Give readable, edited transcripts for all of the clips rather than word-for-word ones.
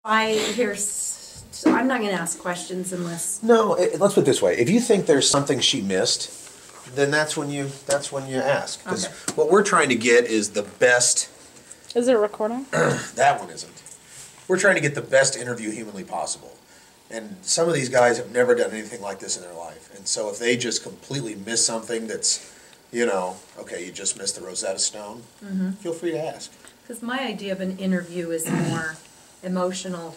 I'm not going to ask questions unless. No, let's put it this way. If you think there's something she missed, then that's when you ask. Because what we're trying to get is the best. Is it recording? That one isn't. We're trying to get the best interview humanly possible. And some of these guys have never done anything like this in their life. And so if they just completely miss something that's, okay, you just missed the Rosetta Stone, feel free to ask. Because my idea of an interview is more emotional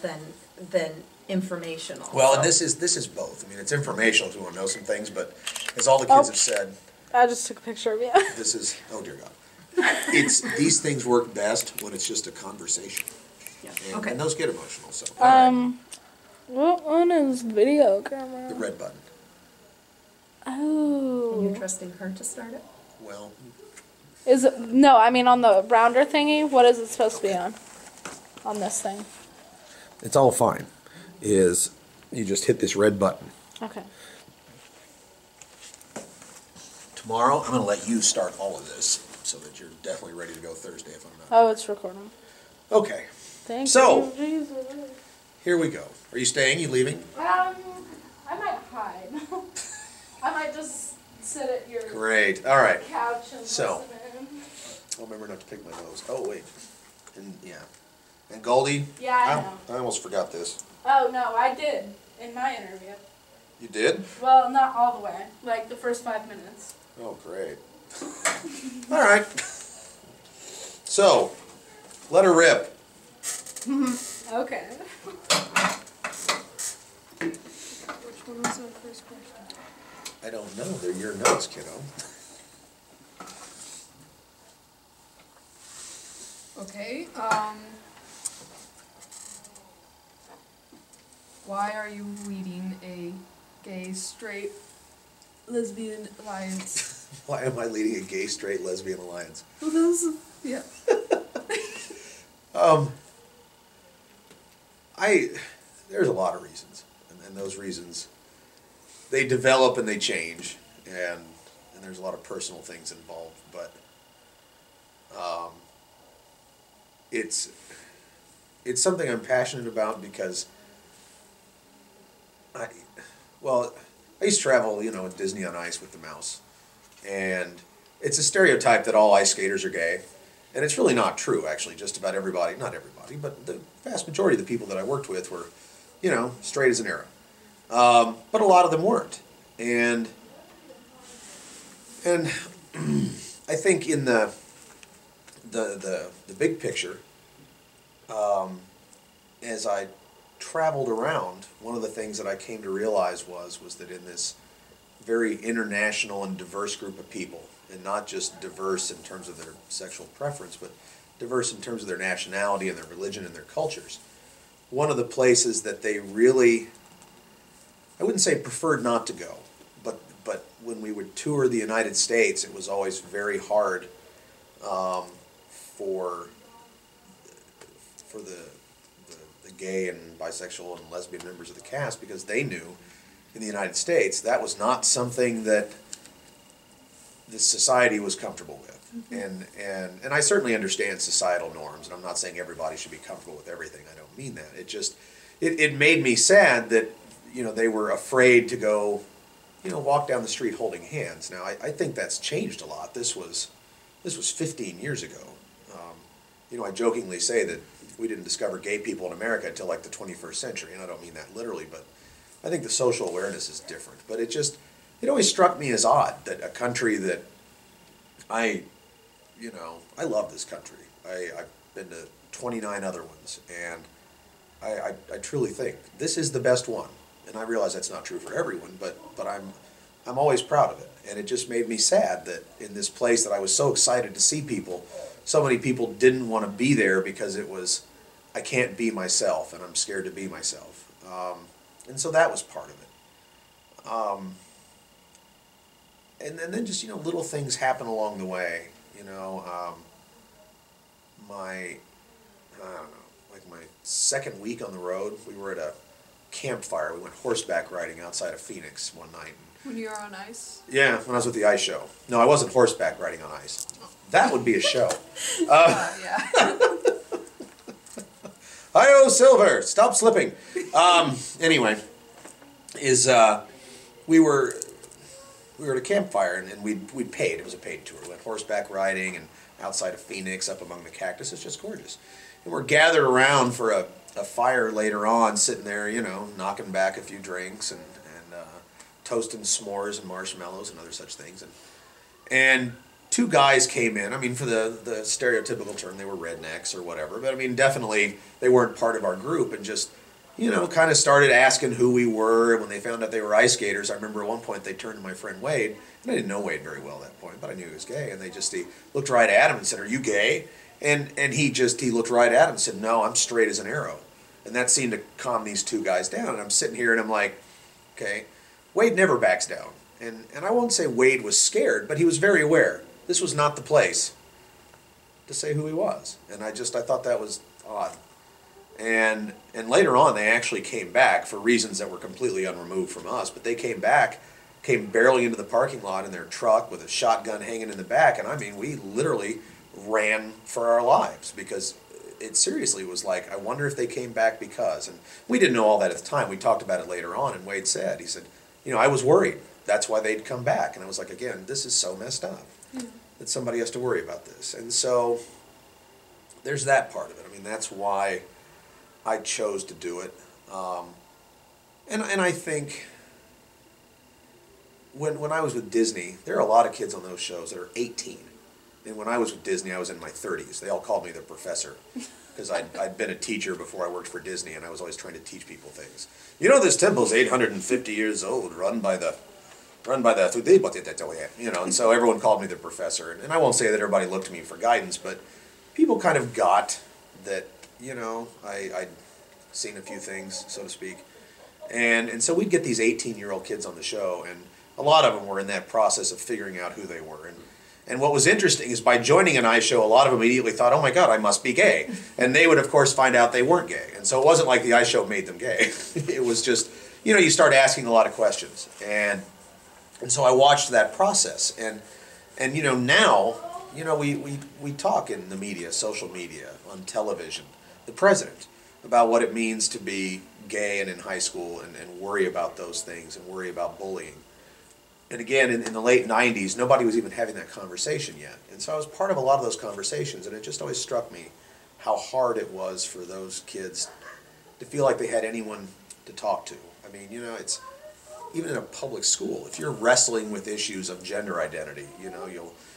than informational. Well, and this is both. I mean, it's informational if you want to know some things, but as all the kids have said, I just took a picture of you. This is, oh dear God. These things work best when it's just a conversation. Yeah. And those get emotional. So. What one is video camera? The red button. Oh. And you're trusting her to start it? Well. Is it, no, I mean on the rounder thingy, what is it supposed to be on? On this thing? It's all fine. You just hit this red button. Okay. Tomorrow, I'm going to let you start all of this so that you're definitely ready to go Thursday if I'm not. Oh, it's recording. Okay. Thank you, Jesus. Here we go. Are you staying? You leaving? I might hide. I might just sit at your Great. All right. couch and listen in. I'll remember not to pick my nose. Oh, wait. And, yeah. And Goldie? Yeah, I know. I almost forgot this. Oh, no, I did in my interview. You did? Well, not all the way. Like the first 5 minutes. Oh, great. All right. So, let her rip. Okay. Which one was my first question? I don't know. They're your notes, kiddo. Okay, why are you leading a gay, straight, lesbian alliance? Why am I leading a gay, straight, lesbian alliance? Well, those, yeah. There's a lot of reasons, and those reasons, they develop and they change, and there's a lot of personal things involved, but it's something I'm passionate about because I used to travel, with Disney on Ice with the mouse, and it's a stereotype that all ice skaters are gay. And it's really not true, actually. Just about everybody, not everybody, but the vast majority of the people that I worked with were, straight as an arrow. But a lot of them weren't. And I think in the big picture, as I traveled around, one of the things that I came to realize was that in this very international and diverse group of people, and not just diverse in terms of their sexual preference, but diverse in terms of their nationality and their religion and their cultures. One of the places that they really, I wouldn't say preferred not to go, but when we would tour the United States, it was always very hard for the gay and bisexual and lesbian members of the cast, because they knew in the United States that was not something that the society was comfortable with. And I certainly understand societal norms, and I'm not saying everybody should be comfortable with everything. I don't mean that. It just, it made me sad that, they were afraid to go, walk down the street holding hands. Now, I think that's changed a lot. This was 15 years ago. I jokingly say that we didn't discover gay people in America until like the 21st century, and I don't mean that literally, but I think the social awareness is different. But it always struck me as odd that a country that I love this country. I've been to 29 other ones, and I truly think this is the best one. And I realize that's not true for everyone, but I'm always proud of it. And it just made me sad that in this place that I was so excited to see people, so many people didn't want to be there because it was, I can't be myself, and I'm scared to be myself. And so that was part of it. And then just, little things happen along the way. My second week on the road, we were at a campfire. We went horseback riding outside of Phoenix one night. When you were on ice? Yeah, when I was with the ice show. No, I wasn't horseback riding on ice. That would be a show. Yeah. Hi-oh, Silver, stop slipping. Anyway, we were at a campfire, and we'd paid. It was a paid tour. We went horseback riding and outside of Phoenix, up among the cactus. It's just gorgeous. And we're gathered around for a fire later on, sitting there, you know, knocking back a few drinks and toasting s'mores and marshmallows and other such things. And two guys came in. I mean, for the stereotypical term, they were rednecks or whatever. But I mean, definitely they weren't part of our group, and just, you know, kind of started asking who we were. When they found out they were ice skaters, I remember at one point they turned to my friend Wade, and I didn't know Wade very well at that point, but I knew he was gay. And he looked right at him and said, "Are you gay?" And he looked right at him and said, "No, I'm straight as an arrow." And that seemed to calm these two guys down. And I'm sitting here and I'm like, okay, Wade never backs down. And I won't say Wade was scared, but he was very aware. This was not the place to say who he was. And I thought that was odd. And later on, they actually came back for reasons that were completely unremoved from us. But they came barreling into the parking lot in their truck with a shotgun hanging in the back. And I mean, we literally ran for our lives, because it seriously was like, I wonder if they came back because. And we didn't know all that at the time. We talked about it later on, and Wade said, he said, you know, I was worried. That's why they'd come back. And I was like, again, this is so messed up that somebody has to worry about this. And so there's that part of it. I mean, that's why I chose to do it. And I think when I was with Disney, there are a lot of kids on those shows that are 18. And when I was with Disney, I was in my 30s. They all called me the professor, because I'd been a teacher before I worked for Disney, and I was always trying to teach people things. You know, this temple's 850 years old, run by the, you know, and so everyone called me the professor. And I won't say that everybody looked to me for guidance, but people kind of got that, you know, I'd seen a few things, so to speak. And so we'd get these 18-year-old kids on the show, and a lot of them were in that process of figuring out who they were. And what was interesting is, by joining an ice show, a lot of them immediately thought, oh my God, I must be gay. And they would, of course, find out they weren't gay. And so it wasn't like the ice show made them gay. It was just, you know, you start asking a lot of questions. And so I watched that process. And you know, now, you know, we talk in the media, social media, on television, the president, about what it means to be gay and in high school, and worry about those things and worry about bullying. And again, in the late 90s, nobody was even having that conversation yet. And so I was part of a lot of those conversations, and it just always struck me how hard it was for those kids to feel like they had anyone to talk to. I mean, you know, it's, even in a public school, if you're wrestling with issues of gender identity, you know,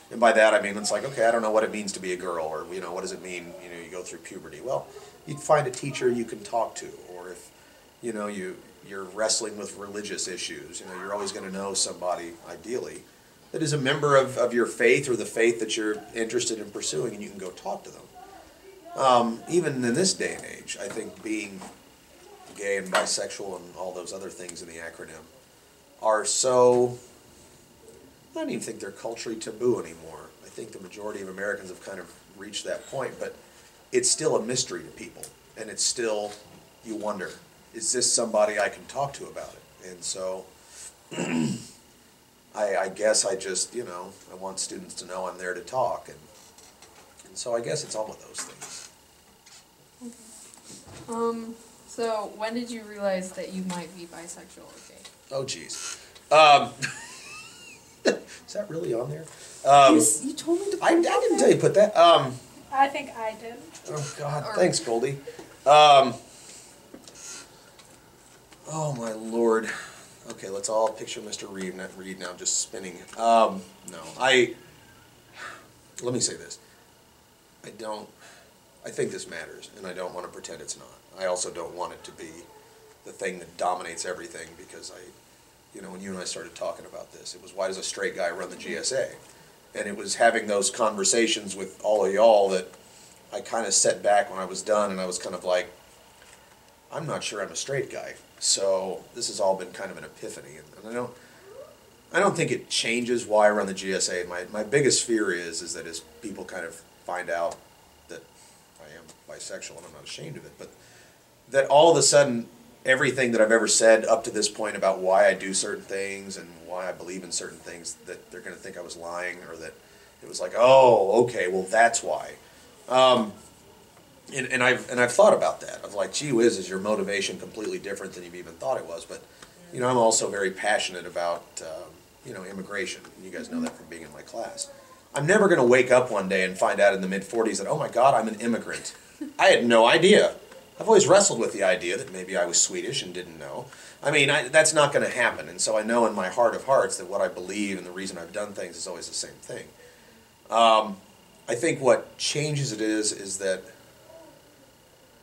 and by that I mean, it's like, okay, I don't know what it means to be a girl, or, you know, what does it mean, you know, you go through puberty. Well, you'd find a teacher you can talk to, or if, you know, you're wrestling with religious issues, you know, you're always going to know somebody, ideally, that is a member of your faith, or the faith that you're interested in pursuing, and you can go talk to them. Even in this day and age, I think being gay and bisexual and all those other things in the acronym are so, I don't even think they're culturally taboo anymore. I think the majority of Americans have kind of reached that point, but it's still a mystery to people, and it's still, you wonder, is this somebody I can talk to about it? And so I guess I just, you know, I want students to know I'm there to talk, and so I guess it's all of those things. So when did you realize that you might be bisexual or gay? Oh, geez. Is that really on there? You told me to put I it on didn't there. tell you to put that. I think I did. Oh, God. Or- Thanks, Goldie. Oh, my Lord. Okay, let's all picture Mr. Reed now just spinning. No, let me say this. I think this matters, and I don't want to pretend it's not. I also don't want it to be the thing that dominates everything, because you know, when you and I started talking about this, it was, why does a straight guy run the GSA? And it was having those conversations with all of y'all that I kind of set back when I was done, and I was kind of like, I'm not sure I'm a straight guy. So this has all been kind of an epiphany, and I don't think it changes why I run the GSA. My biggest fear is that as people kind of find out that I am bisexual, and I'm not ashamed of it, but that all of a sudden everything that I've ever said up to this point about why I do certain things and why I believe in certain things, that they're going to think I was lying, or that it was like, oh, okay, well, that's why. And I've thought about that, of like, gee whiz, is your motivation completely different than you've even thought it was? But, you know, I'm also very passionate about, you know, immigration. You guys know that from being in my class. I'm never going to wake up one day and find out in the mid-40s that, oh my God, I'm an immigrant. I had no idea. I've always wrestled with the idea that maybe I was Swedish and didn't know. I mean, that's not going to happen. And so I know in my heart of hearts that what I believe and the reason I've done things is always the same thing. I think what changes it is that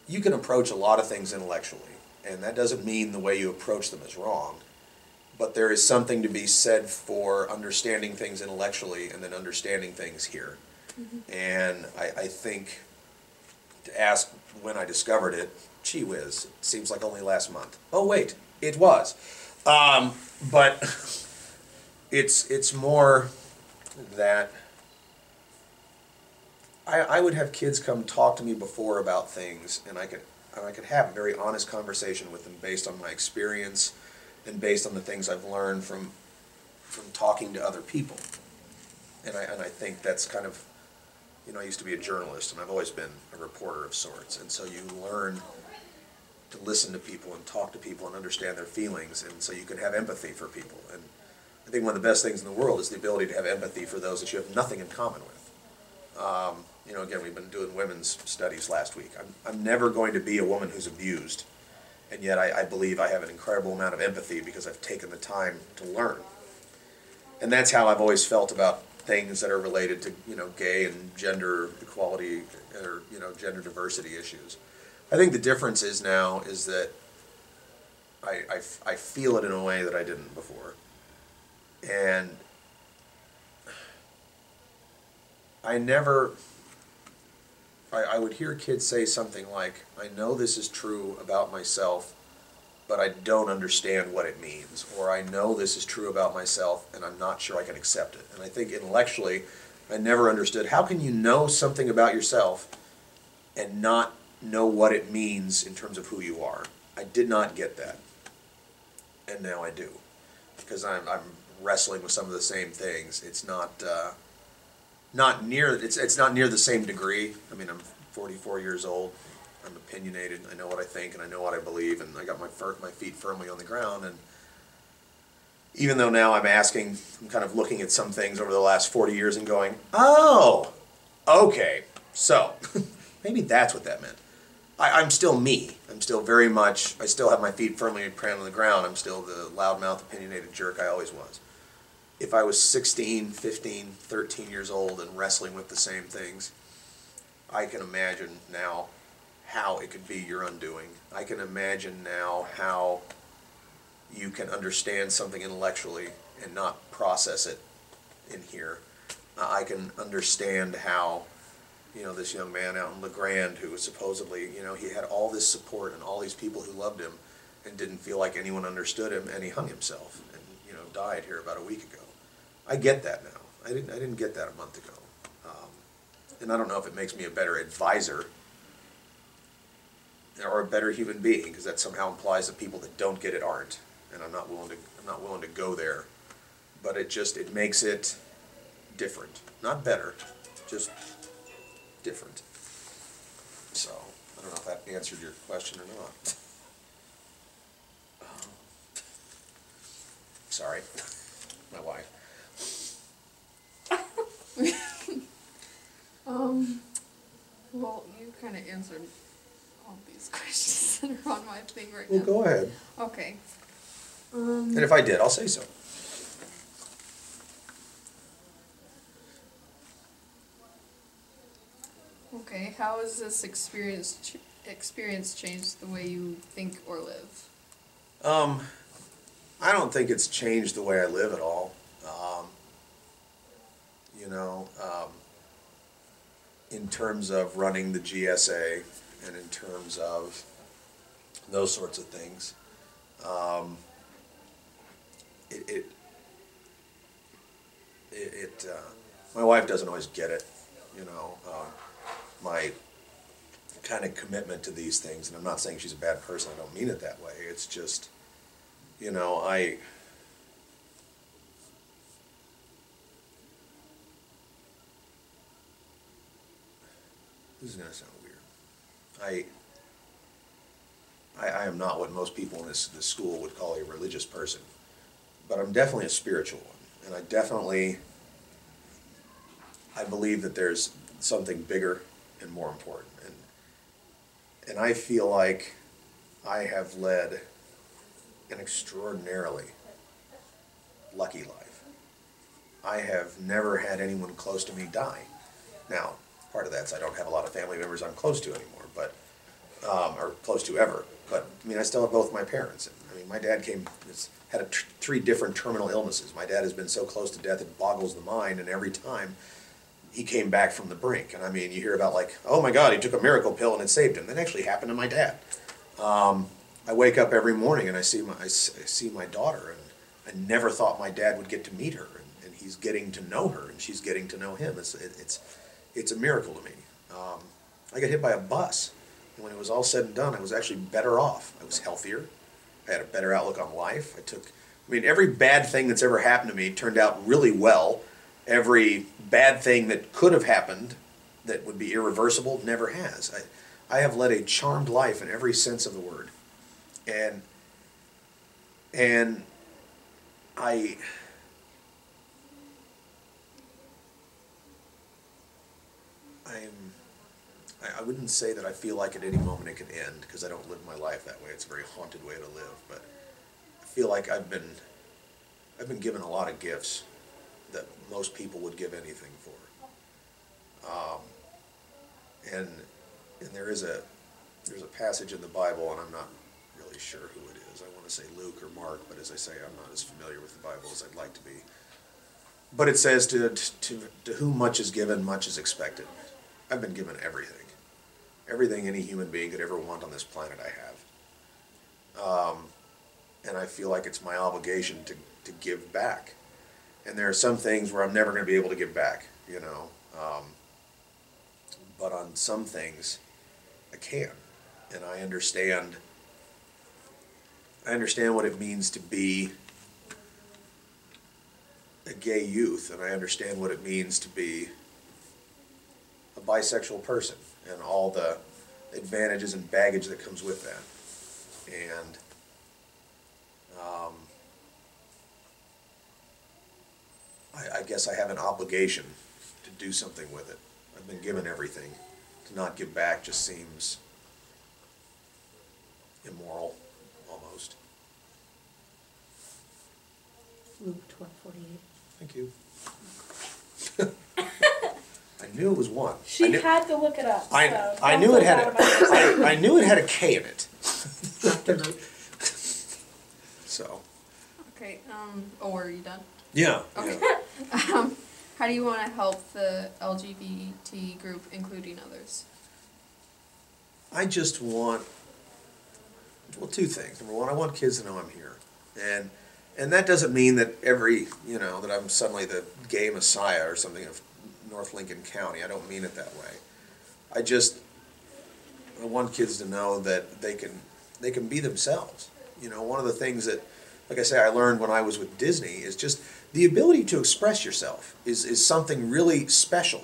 you can approach a lot of things intellectually, and that doesn't mean the way you approach them is wrong, but there is something to be said for understanding things intellectually and then understanding things here. And I think, to ask when I discovered it, gee whiz, it seems like only last month. Oh wait, it was. But it's more that I would have kids come talk to me before about things, and I could have a very honest conversation with them based on my experience and based on the things I've learned from talking to other people. And I think that's kind of, you know, I used to be a journalist, and I've always been a reporter of sorts, and so you learn to listen to people and talk to people and understand their feelings, and so you can have empathy for people. And I think one of the best things in the world is the ability to have empathy for those that you have nothing in common with. You know, again, we've been doing women's studies last week. I'm never going to be a woman who's abused, and yet I believe I have an incredible amount of empathy because I've taken the time to learn. And that's how I've always felt about things that are related to, you know, gay and gender equality or, you know, gender diversity issues. I think the difference is now is that I feel it in a way that I didn't before. And I would hear kids say something like, I know this is true about myself, but I don't understand what it means. Or I know this is true about myself, and I'm not sure I can accept it. And I think intellectually, I never understood, how can you know something about yourself and not know what it means in terms of who you are? I did not get that. And now I do. Because I'm wrestling with some of the same things. It's not near the same degree. I mean, I'm 44 years old. I'm opinionated. I know what I think and I know what I believe, and I got my feet firmly on the ground. And even though now I'm kind of looking at some things over the last 40 years and going, oh, okay, so maybe that's what that meant. I'm still me. I'm still very much, I still have my feet firmly planted on the ground. I'm still the loudmouth, opinionated jerk I always was. If I was 16, 15, 13 years old and wrestling with the same things, I can imagine now how it could be your undoing. I can imagine now how you can understand something intellectually and not process it in here. I can understand how, you know, this young man out in LeGrand who was supposedly, you know, he had all this support and all these people who loved him and didn't feel like anyone understood him, and he hung himself and, you know, died here about a week ago. I get that now. I didn't get that a month ago. And I don't know if it makes me a better advisor or a better human being, because that somehow implies that people that don't get it aren't, and I'm not willing to go there. But it makes it different, not better, just different. So I don't know if that answered your question or not. Sorry, my wife. Well, you kind of answered all these questions that are on my thing right Well, now. go ahead. Okay. And if I did, I'll say so. Okay, how has this experience changed the way you think or live? I don't think it's changed the way I live at all. In terms of running the GSA and in terms of those sorts of things, my wife doesn't always get it, my kind of commitment to these things, and I'm not saying she's a bad person, I don't mean it that way, it's just, this is going to sound weird. I am not what most people in this school would call a religious person, but I'm definitely a spiritual one, and I believe that there's something bigger and more important, and I feel like I have led an extraordinarily lucky life. I have never had anyone close to me die. Now, part of that's I don't have a lot of family members I'm close to anymore, but or close to ever. But I mean, I still have both my parents. I mean, my dad had 3 different terminal illnesses. My dad has been so close to death it boggles the mind, and every time he came back from the brink. And I mean, you hear about like, oh my God, he took a miracle pill and it saved him. That actually happened to my dad. I wake up every morning and I see my daughter, and I never thought my dad would get to meet her, and he's getting to know her, and she's getting to know him. It's a miracle to me. I got hit by a bus, and when it was all said and done, I was actually better off. I was healthier. I had a better outlook on life. Every bad thing that's ever happened to me turned out really well. Every bad thing that could have happened that would be irreversible never has. I have led a charmed life in every sense of the word. And I wouldn't say that I feel like at any moment it could end, because I don't live my life that way. It's a very haunted way to live, but I feel like I've been given a lot of gifts that most people would give anything for. And there's a passage in the Bible, and I'm not really sure who it is. I want to say Luke or Mark, but as I say, I'm not as familiar with the Bible as I'd like to be. But it says, to whom much is given, much is expected. I've been given everything. Everything any human being could ever want on this planet I have. And I feel like it's my obligation to give back. And there are some things where I'm never going to be able to give back, you know. But on some things, I can. And I understand what it means to be a gay youth, and I understand what it means to be a bisexual person and all the advantages and baggage that comes with that. And I guess I have an obligation to do something with it. I've been given everything. To not give back just seems immoral, almost. Luke 12:48. Thank you. I knew it was 1. She had to look it up. I knew it had I knew it had a K in it. Dr. Luke. So. Okay, are you done? Yeah. Okay. Yeah. How do you want to help the LGBT group, including others? I just want, 2 things. Number 1, I want kids to know I'm here. And that doesn't mean that that I'm suddenly the gay messiah or something of North Lincoln County. I don't mean it that way. I want kids to know that they can be themselves. You know, one of the things that, like I say, I learned when I was with Disney is just the ability to express yourself is something really special.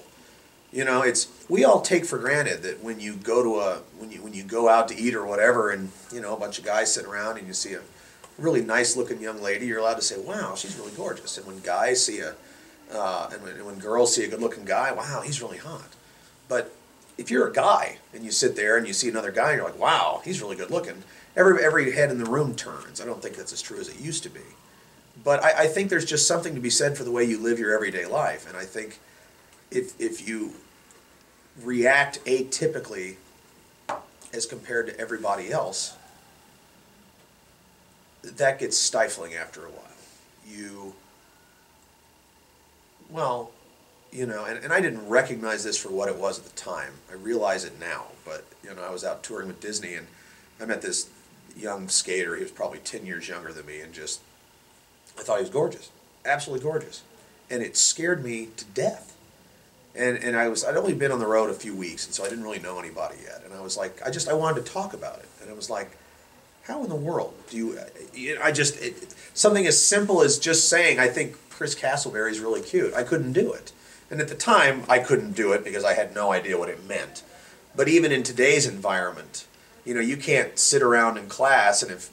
You know, we all take for granted that when you go when you go out to eat or whatever, and a bunch of guys sit around and you see a really nice looking young lady, you're allowed to say, wow, she's really gorgeous. And when guys see when girls see a good looking guy, wow, he's really hot. But if you're a guy and you sit there and you see another guy and you're like, wow, he's really good looking, every head in the room turns. I don't think that's as true as it used to be. But I think there's just something to be said for the way you live your everyday life. And I think if you react atypically as compared to everybody else, that gets stifling after a while. And I didn't recognize this for what it was at the time. I realize it now, but I was out touring with Disney and I met this young skater. He was probably 10 years younger than me, and I thought he was gorgeous, absolutely gorgeous, and it scared me to death. And I'd only been on the road a few weeks, and so I didn't really know anybody yet. And I was like, I wanted to talk about it, and it was like, how in the world do you? Something as simple as just saying, I think Chris Castleberry's really cute. I couldn't do it, and at the time I couldn't do it because I had no idea what it meant. But even in today's environment, you know, you can't sit around in class and if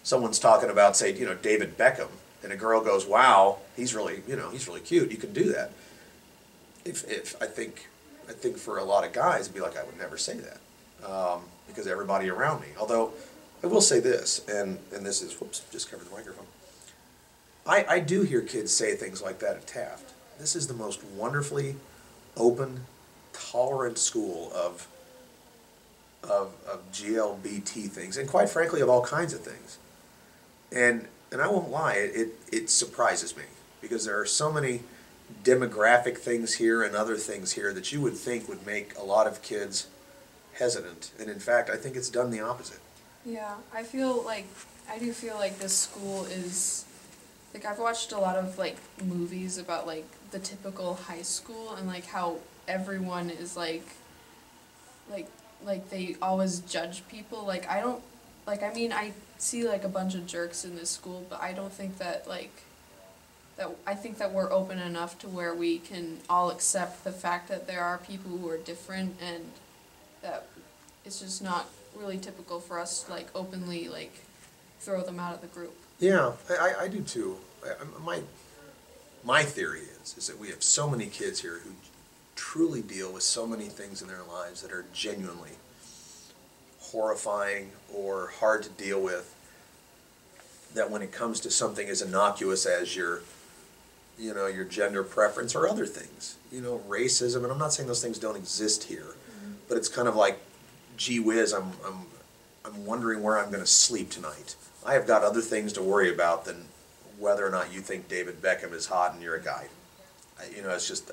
someone's talking about, say, you know, David Beckham, and a girl goes, wow, he's really, you know, he's really cute, you can do that. If I think for a lot of guys, it'd be like, I would never say that, because everybody around me, although I will say this, and this is, whoops, just covered the microphone. I do hear kids say things like that at Taft. This is the most wonderfully open, tolerant school of GLBT things, and quite frankly, of all kinds of things. And I won't lie, it surprises me, because there are so many demographic things here and other things here that you would think would make a lot of kids hesitant. And in fact, I think it's done the opposite. Yeah, I do feel like this school is, like, I've watched a lot of, like, movies about, like, the typical high school and, like, how everyone is, like, they always judge people. Like, I don't, like, I mean, I see, like, a bunch of jerks in this school, but I don't think that, like, I think that we're open enough to where we can all accept the fact that there are people who are different, and that it's just not really typical for us to, like, openly, like, throw them out of the group. Yeah, I do too. My theory is that we have so many kids here who truly deal with so many things in their lives that are genuinely horrifying or hard to deal with, that when it comes to something as innocuous as your gender preference or other things, you know, racism, and I'm not saying those things don't exist here, but it's kind of like, gee whiz, I'm wondering where I'm going to sleep tonight. I have got other things to worry about than whether or not you think David Beckham is hot and you're a guy. You know, it's just,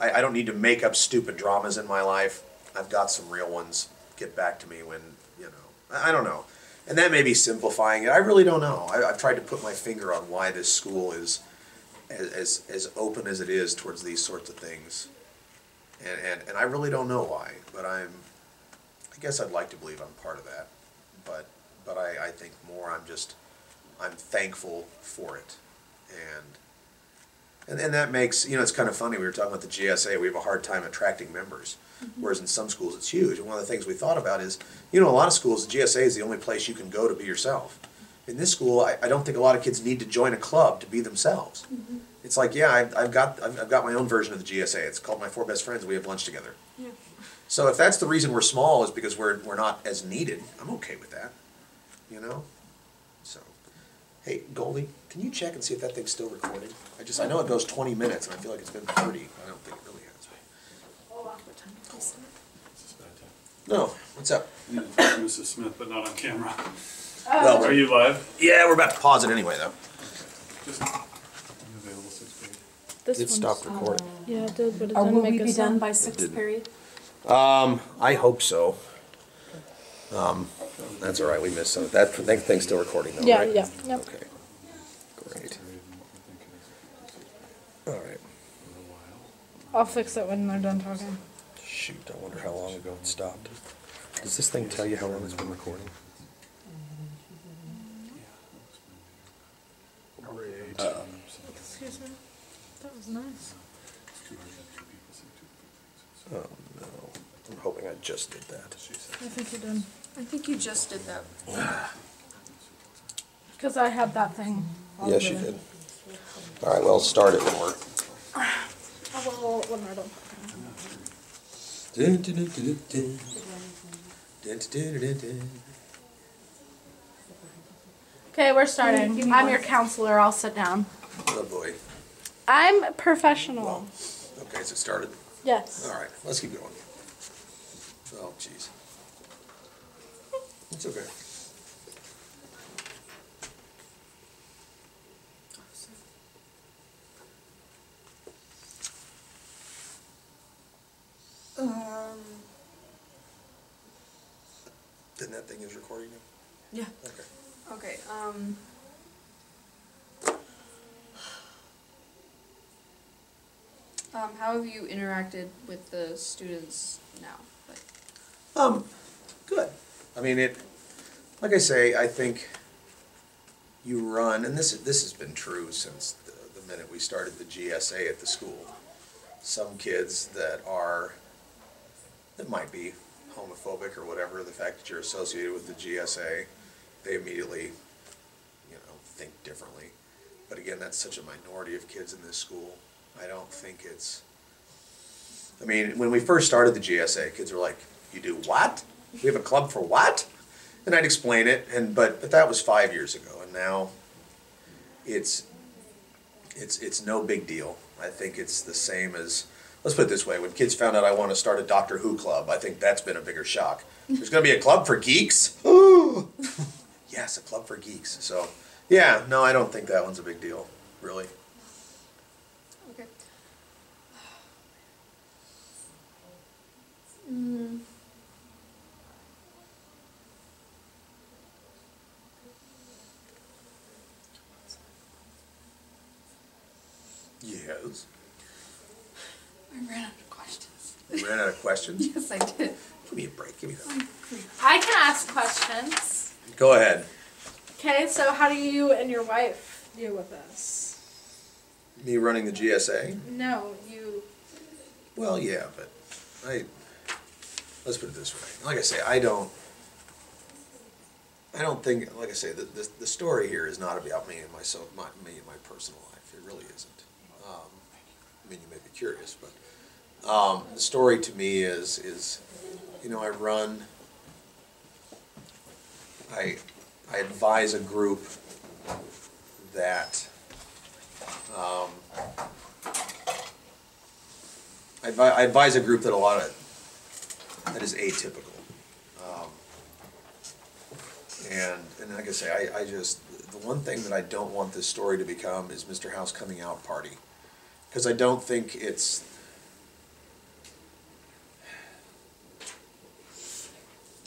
I don't need to make up stupid dramas in my life. I've got some real ones. Get back to me when, you know, I don't know. And that may be simplifying it. I really don't know. I've tried to put my finger on why this school is as open as it is towards these sorts of things. And I really don't know why, but I guess I'd like to believe I'm part of that. But I think more I'm thankful for it. And that makes, you know, it's kind of funny, we were talking about the GSA, we have a hard time attracting members, whereas in some schools it's huge. And one of the things we thought about is, you know, a lot of schools, the GSA is the only place you can go to be yourself. In this school, I don't think a lot of kids need to join a club to be themselves. It's like, yeah, I've got my own version of the GSA. It's called My Four Best Friends. We have lunch together. Yeah. So if that's the reason we're small, is because we're not as needed, I'm okay with that. You know? So, hey, Goldie, can you check and see if that thing's still recording? I know it goes 20 minutes, and I feel like it's been 30. I don't think it really has. Hold on. What time is it? No, what's up? You need to talk to Mrs. Smith, but not on camera. Well, Are you live? yeah, we're about to pause it anyway, though. Just, are you available 6th grade? This It one's- stopped recording. Yeah, it did, but it Or didn't will make we a be done sound. by sixth didn't. period? I hope so. That's all right. We missed some. That thing's still recording, though, Yeah, right? yeah, yep. Okay. Great. All right. I'll fix it when they're done talking. Shoot, I wonder how long ago it stopped. Does this thing tell you how long it's been recording? Great. Excuse me? That was nice. Oh, no. I'm hoping I just did that. I think you did. I think you just did that. Because I had that thing. all Yes, over you there. did. All right, well, start it more. I will when we're done. Okay, we're starting. I'm your counselor. I'll sit down. Oh, boy. I'm professional. Okay, so it started. Yes. All right, let's keep going. Oh, jeez. It's okay. Then that thing is recording now? Yeah. Okay. Okay, how have you interacted with the students now? Like, Good. I mean, like I say, I think you run, and this has been true since the minute we started the GSA at the school. Some kids that might be homophobic or whatever, the fact that you're associated with the GSA, they immediately, think differently. But again, that's such a minority of kids in this school. I don't think it's, I mean, when we first started the GSA, kids were like, you do what? We have a club for what? And I'd explain it, but that was 5 years ago, and now it's no big deal. I think it's the same as, let's put it this way, when kids found out I want to start a Doctor Who club, I think that's been a bigger shock. There's going to be a club for geeks? Ooh! Yes, a club for geeks. So, yeah, no, I don't think that one's a big deal, really. Okay. Yes. I ran out of questions. You ran out of questions? Yes, I did. Give me a break, give me that. I can ask questions. Go ahead. Okay, so how do you and your wife deal with this? Me running the GSA? No, you. Well, yeah, but let's put it this way. Like I say, I don't think, like I say, the story here is not about me and my personal life. It really isn't. I mean, you may be curious, but the story to me is I advise a group that I advise a group that that is atypical. And like I say, I just, the one thing that I don't want this story to become is Mr. House coming out party. Because I don't think it's,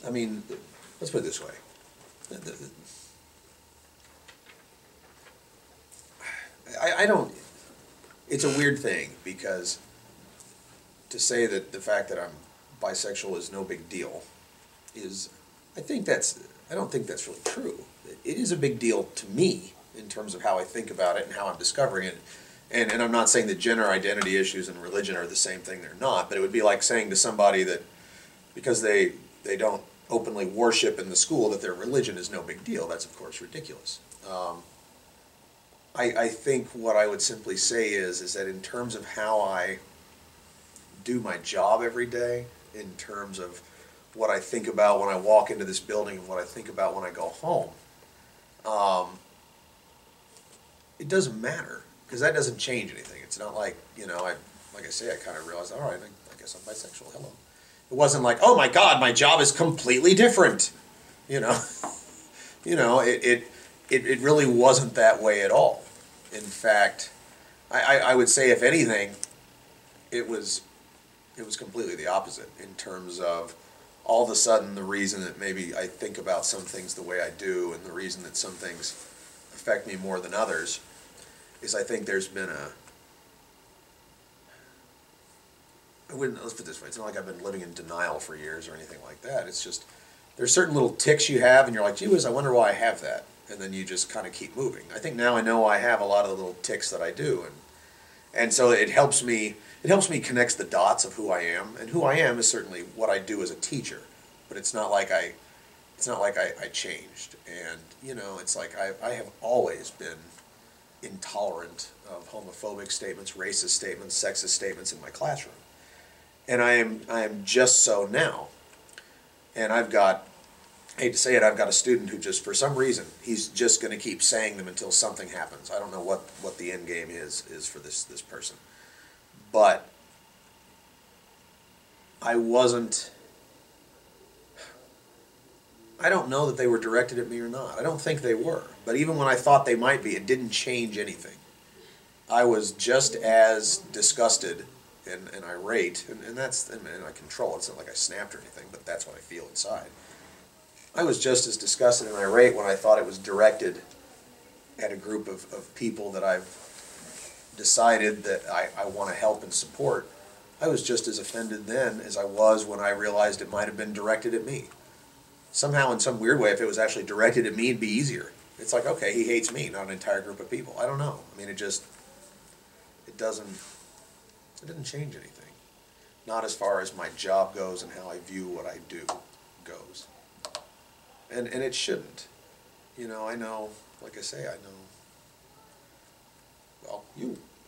I mean, let's put it this way. I don't, it's a weird thing, because to say that the fact that I'm bisexual is no big deal is, I don't think that's really true. It is a big deal to me in terms of how I think about it and how I'm discovering it. And I'm not saying that gender identity issues and religion are the same thing, they're not, but it would be like saying to somebody that because they don't openly worship in the school that their religion is no big deal. That's of course ridiculous. I think what I would simply say is that in terms of how I do my job every day, in terms of what I think about when I walk into this building and what I think about when I go home, it doesn't matter, because that doesn't change anything. It's not like, like I say, I kind of realized, all right, I guess I'm bisexual, hello. It wasn't like, oh my God, my job is completely different, It really wasn't that way at all. In fact, I would say, if anything, it was completely the opposite in terms of all of a sudden the reason that maybe I think about some things the way I do and the reason that some things affect me more than others is I think there's been let's put it this way, it's not like I've been living in denial for years or anything like that. It's just, there's certain little tics you have and you're like, gee whiz, I wonder why I have that. And then you just kind of keep moving. I think now I know I have a lot of the little tics that I do, and so it helps me connect the dots of who I am, and who I am is certainly what I do as a teacher, but it's not like I changed. And it's like I have always been intolerant of homophobic statements, racist statements, sexist statements in my classroom, and I am just so now. And I hate to say it, I've got a student who just, for some reason, he's just going to keep saying them until something happens. I don't know what the end game is for this person. But I don't know that they were directed at me or not. I don't think they were. But even when I thought they might be, it didn't change anything. I was just as disgusted and irate, and I control it. It's not like I snapped or anything, but that's what I feel inside. I was just as disgusted and irate when I thought it was directed at a group of people that I've decided that I want to help and support. I was just as offended then as I was when I realized it might have been directed at me. Somehow, in some weird way, if it was actually directed at me, it'd be easier. It's like, okay, he hates me, not an entire group of people. I don't know. I mean, it doesn't change anything. not as far as my job goes and how I view what I do goes. And it shouldn't. You know, I know, like I say, I know, well,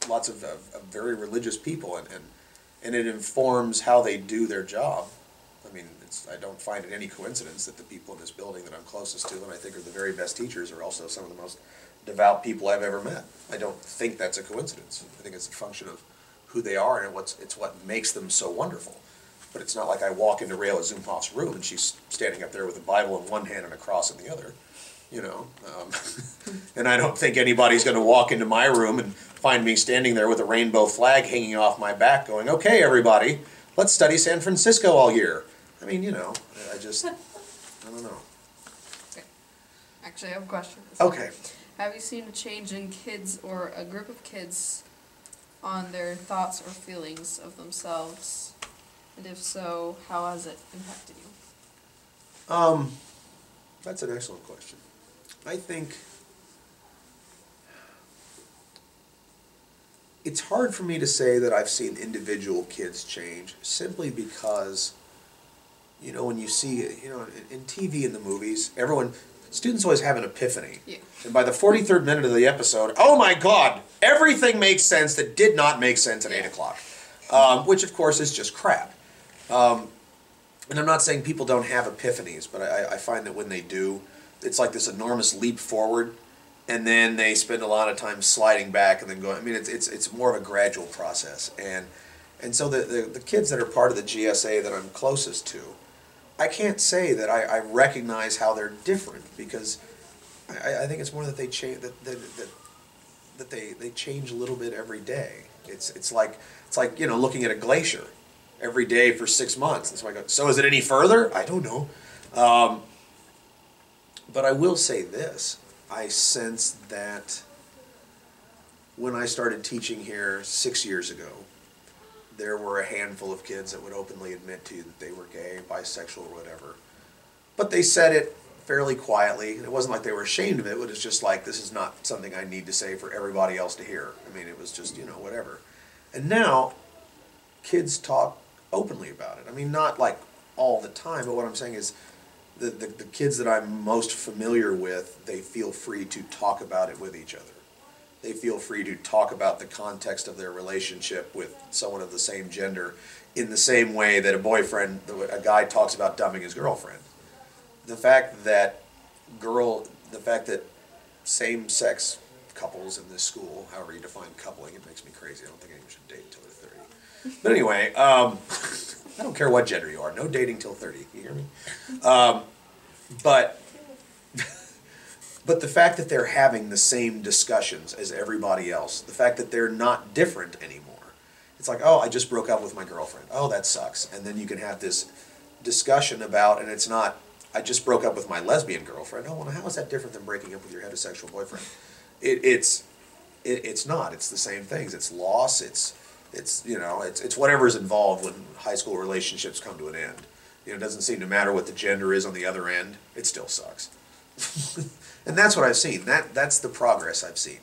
lots of very religious people, and it informs how they do their job. I mean, I don't find it any coincidence that the people in this building that I'm closest to and I think are the very best teachers are also some of the most devout people I've ever met. I don't think that's a coincidence. I think it's a function of who they are, and it's what makes them so wonderful. But it's not like I walk into Rayla Zumhoff's room and she's standing up there with a Bible in one hand and a cross in the other, you know. And I don't think anybody's going to walk into my room and find me standing there with a rainbow flag hanging off my back going, okay, everybody, let's study San Francisco all year. I mean, you know, I don't know. Okay. Actually, I have a question. Okay. Have you seen a change in kids or a group of kids on their thoughts or feelings of themselves? And if so, how has it impacted you? That's an excellent question. I think it's hard for me to say that I've seen individual kids change simply because, you know, when you see, you know, in TV and the movies, students always have an epiphany. Yeah. And by the 43rd minute of the episode, oh my God, everything makes sense that did not make sense at 8 o'clock. Which of course is just crap. And I'm not saying people don't have epiphanies, but I find that when they do, it's like this enormous leap forward, and then they spend a lot of time sliding back and then going. I mean, it's more of a gradual process, and so the kids that are part of the GSA that I'm closest to, I can't say that I recognize how they're different, because I think it's more that they change that they change a little bit every day. It's like you know, looking at a glacier every day for 6 months. And so I go, so is it any further? I don't know. But I will say this. I sense that when I started teaching here 6 years ago, there were a handful of kids that would openly admit to you that they were gay, bisexual, or whatever. But they said it fairly quietly. It wasn't like they were ashamed of it. It was just like, this is not something I need to say for everybody else to hear. I mean, it was just, you know, whatever. And now, kids talk openly about it. I mean, not like all the time, but what I'm saying is the kids that I'm most familiar with, they feel free to talk about it with each other. They feel free to talk about the context of their relationship with someone of the same gender in the same way that a guy talks about dumping his girlfriend. The fact that same-sex couples in this school, however you define coupling, it makes me crazy. I don't think anyone should date until they're 30. But anyway, I don't care what gender you are. No dating till 30. You hear me? But the fact that they're having the same discussions as everybody else, the fact that they're not different anymore. It's like, oh, I just broke up with my girlfriend. Oh, that sucks. And then you can have this discussion about, and it's not, I just broke up with my lesbian girlfriend. Oh, well, how is that different than breaking up with your heterosexual boyfriend? It's not. It's the same things. It's loss. It's you know, it's whatever's involved when high school relationships come to an end. You know, it doesn't seem to matter what the gender is on the other end. It still sucks. And that's what I've seen. That's the progress I've seen.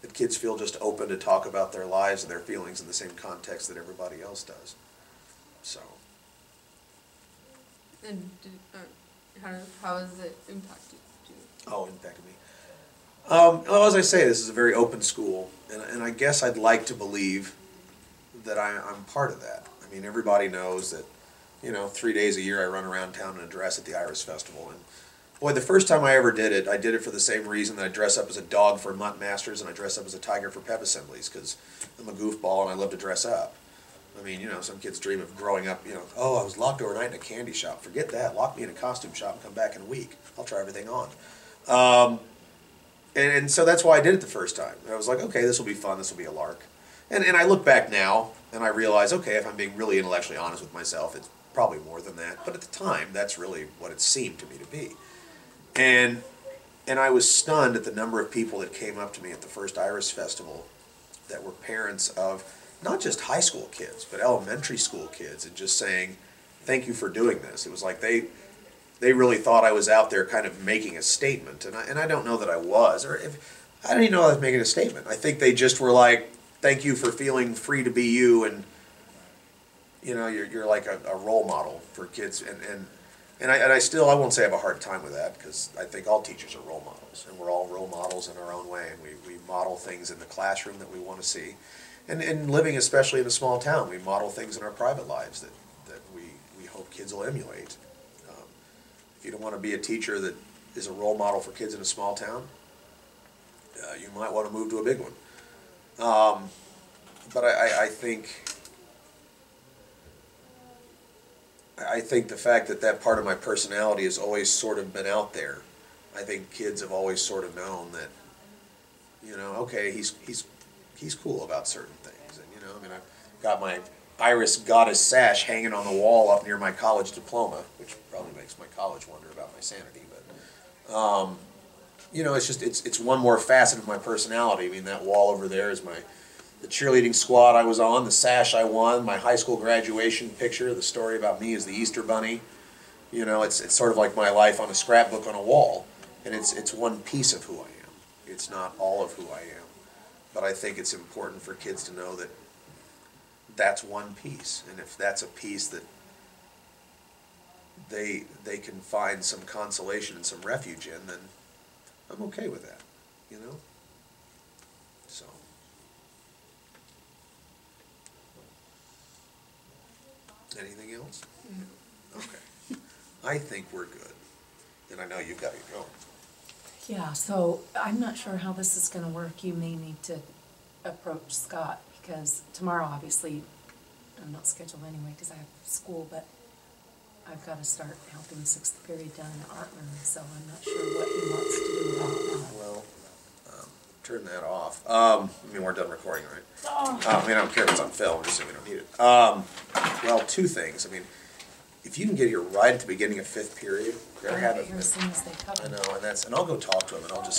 That kids feel just open to talk about their lives and their feelings in the same context that everybody else does. So. And how has it impacted you? Oh, impacted me. Well, as I say, this is a very open school, and I guess I'd like to believe that I'm part of that. I mean, everybody knows that, you know, 3 days a year I run around town and address at the Iris Festival. And boy, the first time I ever did it, I did it for the same reason that I dress up as a dog for Mutt Masters and I dress up as a tiger for pep assemblies, because I'm a goofball and I love to dress up. I mean, you know, some kids dream of growing up, you know, oh, I was locked overnight in a candy shop. Forget that. Lock me in a costume shop and come back in a week. I'll try everything on. And so that's why I did it the first time. I was like, okay, this will be fun. This will be a lark. And I look back now and I realize, okay, if I'm being really intellectually honest with myself, it's probably more than that. But at the time, that's really what it seemed to me to be. And I was stunned at the number of people that came up to me at the first Iris Festival that were parents of not just high school kids, but elementary school kids, and just saying, thank you for doing this. It was like they really thought I was out there kind of making a statement, and I don't know that I was, I don't even know I was making a statement. I think they just were like, thank you for feeling free to be you, and you know, you're like a role model for kids, and I won't say I have a hard time with that, because I think all teachers are role models, and we're all role models in our own way, and we model things in the classroom that we want to see. And living, especially in a small town, we model things in our private lives that we hope kids will emulate. If you don't want to be a teacher that is a role model for kids in a small town, you might want to move to a big one. But I think the fact that part of my personality has always sort of been out there, I think kids have always sort of known that, you know, okay, he's cool about certain things. And, you know, I mean, I've got my Iris goddess sash hanging on the wall up near my college diploma, which probably makes my college wonder about my sanity. But, you know, it's one more facet of my personality. I mean, that wall over there is the cheerleading squad I was on, the sash I won, my high school graduation picture, the story about me as the Easter Bunny. You know, it's sort of like my life on a scrapbook on a wall, and it's one piece of who I am. It's not all of who I am. But I think it's important for kids to know that that's one piece, and if that's a piece that they can find some consolation and some refuge in, then I'm okay with that, you know? So. Anything else? No. Okay. I think we're good. And I know you've got to go. Yeah, so I'm not sure how this is gonna work. You may need to approach Scott, because tomorrow, obviously, I'm not scheduled anyway because I have school, but I've got to start helping sixth period down in the art room, so I'm not sure what he wants to do about that. Well, turn that off. I mean, we're done recording, right? I mean, I don't care if it's on film, just so we don't need it. Well, two things. I mean, if you can get here right at the beginning of fifth period, I'll have get it. here as soon as they cover. I know, and I'll go talk to him, and I'll just